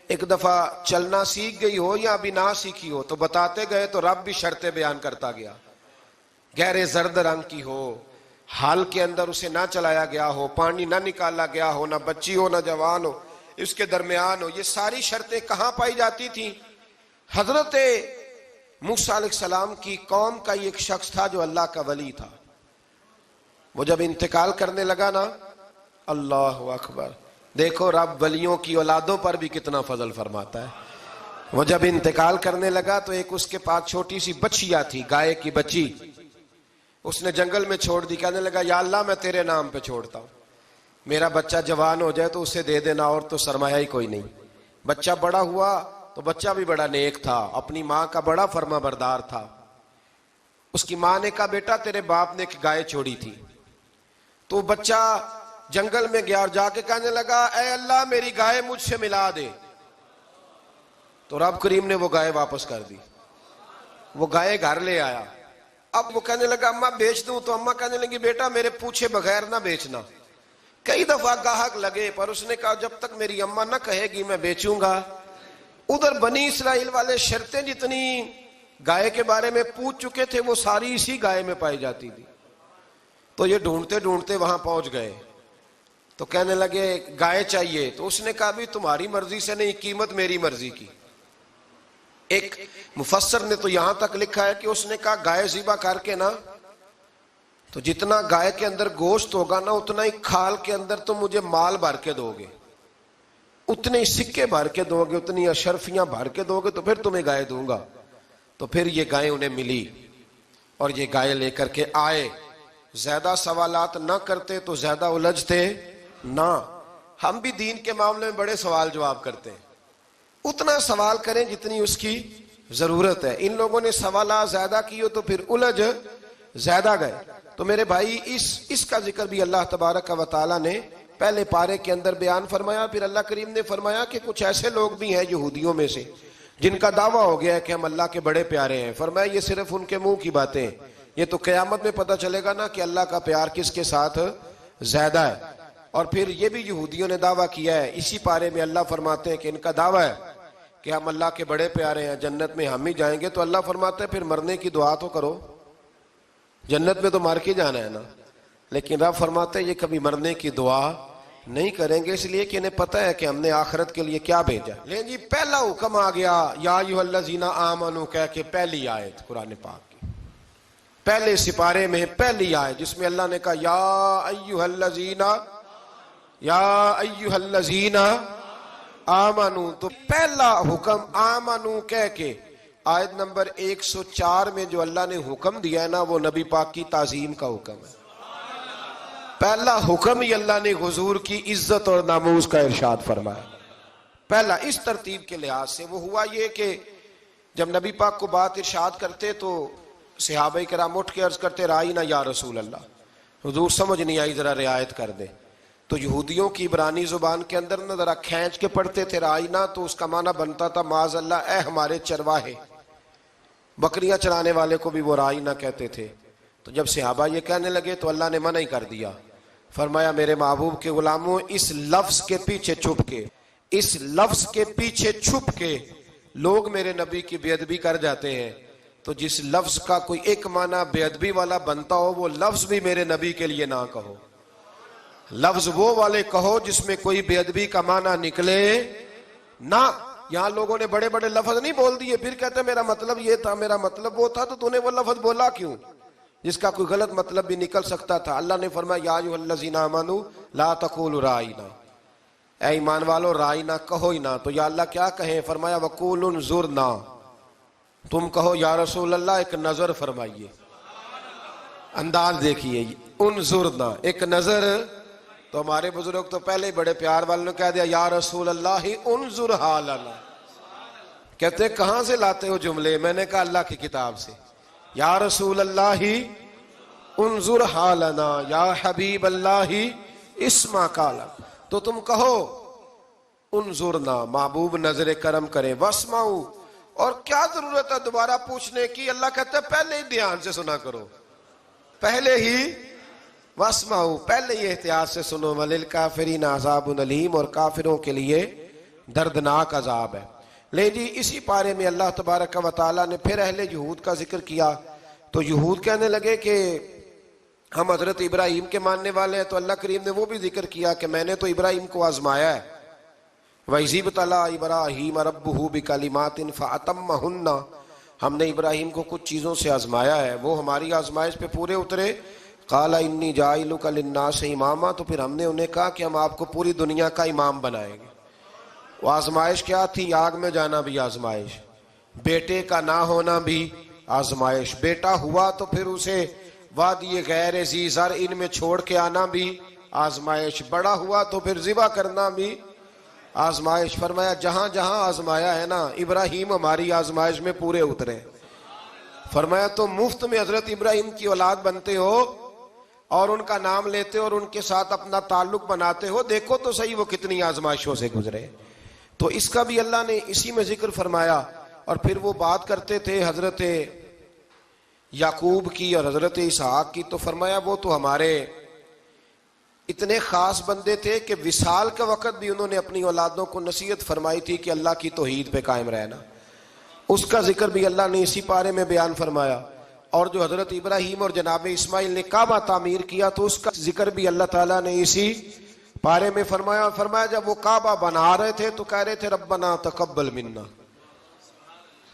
ایک دفعہ چلنا سیکھ گئی ہو یا ابھی نہ سیکھی ہو. تو بتاتے گئے تو رب بھی شرطیں بیان کرتا گیا. گہرے زرد رنگ کی ہو, حال کے اندر اسے نہ چلایا گیا ہو, پانی نہ نکالا گیا ہو, نہ بچی ہو نہ جوان ہو, اس کے درمیان ہو. یہ ساری شرطیں کہاں پائی جاتی تھیں؟ حضرت موسیٰ علیہ السلام کی قوم کا ایک شخص تھا جو اللہ کا ولی تھا. وہ جب انتقال کرنے لگا نا, اللہ اکبر, دیکھو رب ولیوں کی اولادوں پر بھی کتنا فضل فرماتا ہے. وہ جب انتقال کرنے لگا تو ایک اس کے پاس چھوٹی سی بچیا تھی, گائے کی بچی. اس نے جنگل میں چھوڑ دی. کہنے لگا یا اللہ میں تیرے نام پہ چھوڑتا ہوں, میرا بچہ جوان ہو جائے تو اسے دے دینا, اور تو سرمایہ ہی کوئی نہیں. بچہ بڑا ہوا تو بچہ بھی بڑا نیک تھا, اپنی ماں کا بڑا فرما بردار تھا. اس کی ماں نے کہا بیٹا تیرے باپ نے ایک گائے چھوڑی تھی. تو بچہ جنگل میں گیا اور جا کے کہنے لگا اے اللہ میری گائے مجھ سے ملا دے. تو رب کریم نے وہ گائے واپس کر دی. وہ گائے گھر لے آیا. اب وہ کہنے لگا اماں بیچ دوں, تو اماں کہنے لگی بیٹا میرے پوچھے بغیر نہ بیچنا. کئی دفعہ گاہک لگے, پر اس نے کہا جب تک میری اماں نہ کہے گی میں بیچوں گا. ادھر بنی اسرائیل والے شرطیں جتنی گائے کے بارے میں پوچھ چکے تھے وہ ساری اسی گائے میں پائی جاتی تھی. تو یہ ڈھونڈتے ڈھونڈتے وہاں پہنچ گئے. تو کہنے لگے گائے چاہیے، تو اس نے کہا بھی تمہاری مرضی سے نہیں، قیمت میری مرضی کی۔ ایک مفسر نے تو یہاں تک لکھا ہے کہ اس نے کہا گائے ذبح کر کے نا، تو جتنا گائے کے اندر گوشت ہوگا نا اتنا ہی کھال کے اندر تم مجھے مال بھر کے دو گے، اتنے ہی سکے بھر کے دو گے، اتنی اشرفیاں بھر کے دو گے تو پھر تمہیں گائے دوں گا۔ تو پھر یہ گائے انہیں ملی اور یہ گائے لے کر کے آئے۔ زیادہ سوالات نہ کرتے تو زیادہ الجھتے نہ۔ ہم بھی دین کے معاملے میں بڑے سوال جواب کرتے ہیں، اتنا سوال کریں جتنی اس کی ضرورت ہے۔ ان لوگوں نے سوالات زیادہ کیے تو پھر الجھ زیادہ گئے۔ تو میرے بھائی اس کا ذکر بھی اللہ تبارک و تعالیٰ نے پہلے پارے کے اندر بیان فرمایا۔ پھر اللہ کریم نے فرمایا کہ کچھ ایسے لوگ بھی ہیں یہودیوں میں سے جن کا دعویٰ ہو گیا ہے کہ ہم اللہ کے بڑے پیارے ہیں۔ فرمایا یہ صرف ان کے منہ کی باتیں ہیں، یہ تو قیامت میں پتہ چلے گا نا کہ اللہ کا پیار کس کے ساتھ زیادہ ہے۔ اور پھر یہ بھی یہودیوں نے دعویٰ کیا ہے، اسی پارے میں اللہ فرماتے ہیں کہ ان کا دعویٰ ہے کہ ہم اللہ کے بڑے پیارے ہیں، جنت میں ہم ہی جائیں گے۔ تو اللہ فرماتے ہیں پھر مرنے کی دعا تو کرو، جنت میں تو مر کے جانا ہے نا۔ لیکن رب فرماتے ہیں یہ کبھی مرنے کی دعا نہیں کریں گے، اس لیے کہ انہیں پتہ ہے کہ ہم نے آخرت کے لیے کیا بھیجا۔ لیکن جی پہلا حکم آ گیا یا ایھا الذین آمنوا کہہ کے، پہلی آیت قرآن پاک کی پہلے سپارے میں پہلی آیت جس میں اللہ نے کہا یا ایھا الذین آمنوا، تو پہلا حکم آمنوا کہہ کے آیت نمبر 104 میں جو اللہ نے حکم دیا ہے نا وہ نبی پاک کی تعظیم کا حکم ہے۔ پہلا حکم ہی اللہ نے حضور کی عزت اور ناموس کا ارشاد فرمایا۔ پہلا اس ترتیب کے لحاظ سے وہ ہوا یہ کہ جب نبی پاک کو بات ارشاد کرتے تو صحابہ کرام اٹھ کے عرض کرتے رائینا یا رسول اللہ، حضور سمجھ نہیں آئی ذرا رعایت کر دے۔ تو یہودیوں کی عبرانی زبان کے اندر نہ ذرا کھینچ کے پڑھتے تھے رائینا، تو اس کا معنی بنتا تھا معاذ اللہ اے ہمارے چرواہے، بکریاں چرانے والے کو بھی وہ رائینا کہتے تھے۔ تو جب صحابہ یہ کہنے لگے تو اللہ نے منع ہی کر دیا، فرمایا میرے محبوب کے غلاموں اس لفظ کے پیچھے چھپ کے لوگ میرے نبی کی بے ادبی کر جاتے ہیں، تو جس لفظ کا کوئی ایک معنی بے ادبی والا بنتا ہو وہ لفظ بھی میرے نبی کے لیے نہ کہو، لفظ وہ والے کہو جس میں کوئی بے ادبی کا معنی نکلے نہ۔ یہاں لوگوں نے بڑے بڑے لفظ نہیں بول دیے، پھر کہتے میرا مطلب یہ تھا، میرا مطلب وہ تھا، تو تو نے وہ لفظ بولا کیوں جس کا کوئی غلط مطلب بھی نکل سکتا تھا۔ اللہ نے فرمایا یا ایھا الذین آمنوا لا تقولوا رائینا، اے ایمان والو رائینا کہو ہی نہ۔ تو یا اللہ کیا کہیں؟ فرمایا وقولوا انظرنا، تم کہو یا رسول اللہ ایک نظر فرمائیے، انداز دیکھیے، انظرنا ایک نظر۔ تو ہمارے بزرگ تو پہلے ہی بڑے پیار والوں نے کہہ دیا یا رسول اللہ انظر حالنا۔ کہتے کہاں سے لاتے ہو جملے؟ میں نے کہا اللہ کی کتاب سے۔ یا رسول اللہ انظر حالنا یا حبیب اللہ اسمع قالا، تو تم کہو انظرنا، محبوب نظر کرم کرے، واسمعوا، اور کیا ضرورت ہے دوبارہ پوچھنے کی؟ اللہ کہتا ہے پہلے ہی دھیان سے سنا کرو، پہلے ہی واسمعوا، پہلے ہی احتیاط سے سنو، وللکافرین عذاب علیم، اور کافروں کے لیے دردناک عذاب ہے۔ لے جی اسی پارے میں اللہ تبارک و تعالیٰ نے پھر اہل یہود کا ذکر کیا۔ تو یہود کہنے لگے کہ ہم حضرت ابراہیم کے ماننے والے ہیں، تو اللہ کریم نے وہ بھی ذکر کیا کہ میں نے تو ابراہیم کو آزمایا ہے، وَإِذِ ابْتَلَىٰ إِبْرَاهِيمَ رَبُّهُ بِكَلِمَاتٍ فَأَتَمَّهُنَّ، ہم نے ابراہیم کو کچھ چیزوں سے آزمایا ہے، وہ ہماری آزمائش پہ پورے اترے۔ قَالَ إِنِّي جَاعِلُكَ لِلنَّاسِ إِمَامًا، تو پھر ہم نے انہیں کہا کہ ہم آپ کو پوری دنیا کا امام بنائیں گے۔ وہ آزمائش کیا تھی؟ آگ میں جانا بھی آزمائش، بیٹے کا نہ ہونا بھی آزمائش، بیٹا ہوا تو پھر اسے وادی غیر ذی زرع میں چھوڑ کے آنا بھی آزمائش، بڑا ہوا تو پھر ذبح کرنا بھی آزمائش۔ فرمایا جہاں جہاں آزمایا ہے نا ابراہیم ہماری آزمائش میں پورے اترے۔ فرمایا تو مفت میں حضرت ابراہیم کی اولاد بنتے ہو اور ان کا نام لیتے اور ان کے ساتھ اپنا تعلق بناتے ہو، دیکھو تو صحیح وہ کتنی آزمائشوں سے گزرے۔ تو اس کا بھی اللہ نے اسی میں ذکر فرمایا۔ اور پھر وہ بات کرتے تھے حضرت یعقوب کی اور حضرت اسحاق کی، تو فرمایا وہ تو ہمارے اتنے خاص بندے تھے کہ وصال کے وقت بھی انہوں نے اپنی اولادوں کو نصیحت فرمائی تھی کہ اللہ کی توحید پہ قائم رہنا، اس کا ذکر بھی اللہ نے اسی پارے میں بیان فرمایا۔ اور جو حضرت ابراہیم اور جناب اسماعیل نے کعبہ تعمیر کیا تو اس کا ذکر بھی اللہ تعالیٰ نے اسی پارے میں فرمایا جب وہ کعبہ بنا رہے تھے تو کہہ رہے تھے ربنا تقبل منا،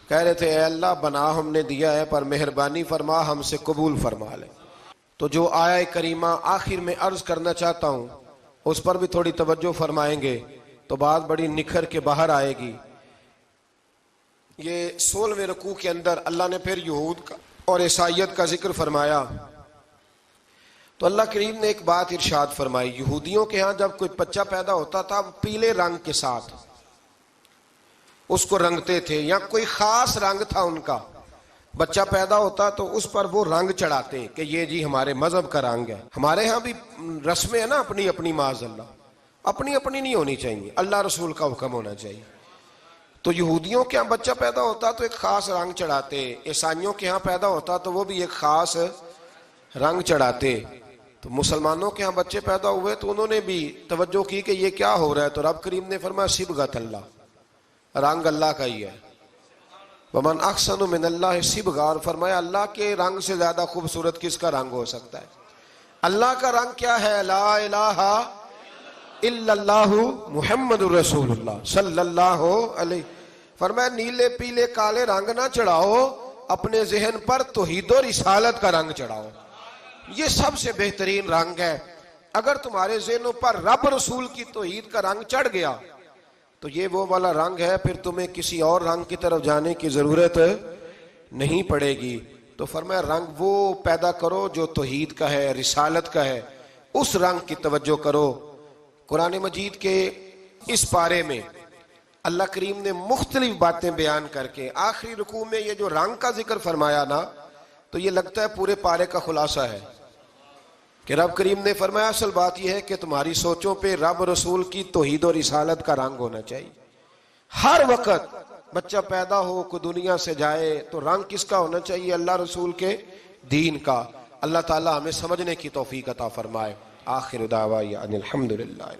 کہہ رہے تھے اے اللہ بنا ہم نے دیا ہے پر مہربانی فرما ہم سے قبول فرما لے۔ تو جو آیہ کریمہ آخر میں عرض کرنا چاہتا ہوں اس پر بھی تھوڑی توجہ فرمائیں گے تو بات بڑی نکھر کے باہر آئے گی۔ یہ 16ویں رکوع کے اندر اللہ نے پھر یہود کا اور عیسائیت کا ذکر فرمایا تو اللہ کریم نے ایک بات ارشاد فرمائی، یہودیوں کے ہاں جب کوئی بچہ پیدا ہوتا تھا پیلے رنگ کے ساتھ اس کو رنگتے تھے، یا کوئی خاص رنگ تھا ان کا، بچہ پیدا ہوتا تو اس پر وہ رنگ چڑھاتے کہ یہ جی ہمارے مذہب کا رنگ ہے۔ ہمارے ہاں بھی رسمیں ہیں نا اپنی اپنی، معاذ اللہ اپنی اپنی نہیں ہونی چاہیے، اللہ رسول کا حکم ہونا چاہیے۔ تو یہودیوں کے ہاں بچہ پیدا ہوتا تو ایک خاص رنگ چڑھاتے، عیسائیوں کے ہاں پیدا ہوتا تو وہ بھی ایک خاص رنگ چڑھاتے۔ تو مسلمانوں کے ہاں بچے پیدا ہوئے تو انہوں نے بھی توجہ کی کہ یہ کیا ہو رہا ہے، تو رب کریم نے فرمایا صبغۃ اللہ، رنگ اللہ کا ہی ہے۔ ومن احسن من اللہ صبغۃ، اور فرمایا اللہ کے رنگ سے زیادہ خوبصورت کس کا رنگ ہو سکتا ہے؟ اللہ کا رنگ کیا ہے؟ لا الہ الا اللہ محمد الرسول اللہ صلی اللہ علیہ۔ فرمایا نیلے پیلے کالے رنگ نہ چڑھاؤ، اپنے ذہن پر توحید و رسالت کا رنگ چڑھاؤ، یہ سب سے بہترین رنگ ہے۔ اگر تمہارے ذہنوں پر رب رسول کی توحید کا رنگ چڑھ گیا تو یہ وہ والا رنگ ہے، پھر تمہیں کسی اور رنگ کی طرف جانے کی ضرورت نہیں پڑے گی۔ تو فرمایا رنگ وہ پیدا کرو جو توحید کا ہے، رسالت کا ہے، اس رنگ کی توجہ کرو۔ قرآن مجید کے اس پارے میں اللہ کریم نے مختلف باتیں بیان کر کے آخری رکوع میں یہ جو رنگ کا ذکر فرمایا نا، تو یہ لگتا ہے پورے پارے کا خلاصہ ہے کہ رب کریم نے فرمایا اصل بات یہ ہے کہ تمہاری سوچوں پہ رب رسول کی توحید و رسالت کا رنگ ہونا چاہیے۔ ہر وقت بچہ پیدا ہو کوئی دنیا سے جائے تو رنگ کس کا ہونا چاہیے؟ اللہ رسول کے دین کا۔ اللہ تعالی ہمیں سمجھنے کی توفیق عطا فرمائے۔ آخر دعوانا ان الحمدللہ۔